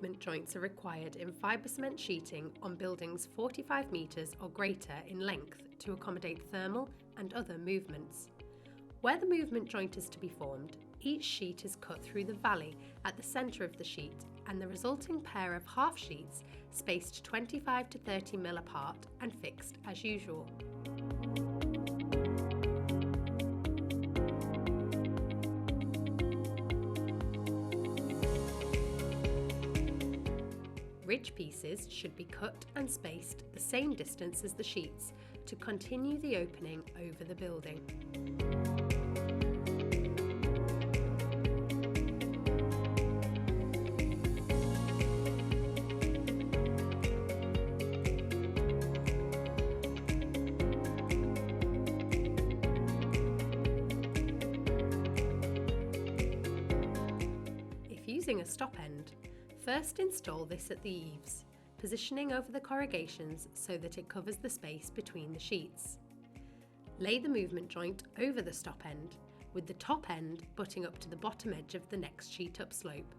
movement joints are required in fibre cement sheeting on buildings 45 metres or greater in length to accommodate thermal and other movements. Where the movement joint is to be formed, each sheet is cut through the valley at the centre of the sheet and the resulting pair of half sheets spaced 25 to 30 mm apart and fixed as usual. Ridge pieces should be cut and spaced the same distance as the sheets to continue the opening over the building. If using a stop end, first install this at the eaves, positioning over the corrugations so that it covers the space between the sheets. Lay the movement joint over the stop end, with the top end butting up to the bottom edge of the next sheet upslope,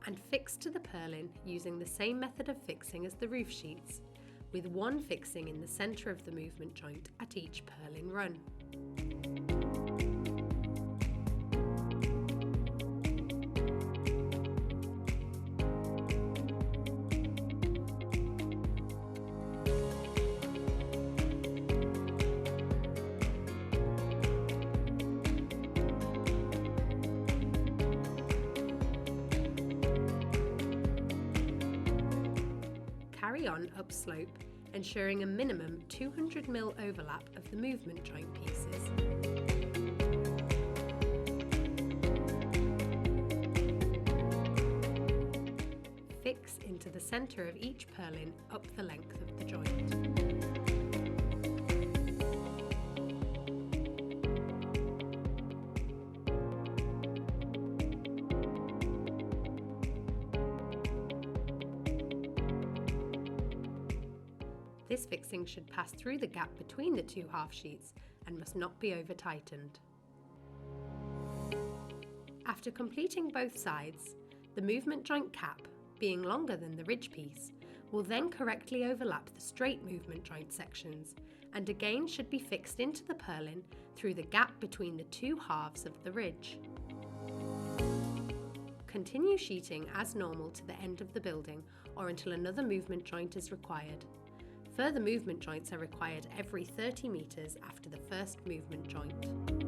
and fix to the purlin using the same method of fixing as the roof sheets, with one fixing in the centre of the movement joint at each purlin run. Carry on upslope, ensuring a minimum 200 mm overlap of the movement joint pieces. Fix into the centre of each purlin up the length of the joint. This fixing should pass through the gap between the two half sheets and must not be over tightened. After completing both sides, the movement joint cap, being longer than the ridge piece, will then correctly overlap the straight movement joint sections and again should be fixed into the purlin through the gap between the two halves of the ridge. Continue sheeting as normal to the end of the building or until another movement joint is required. Further movement joints are required every 30 metres after the first movement joint.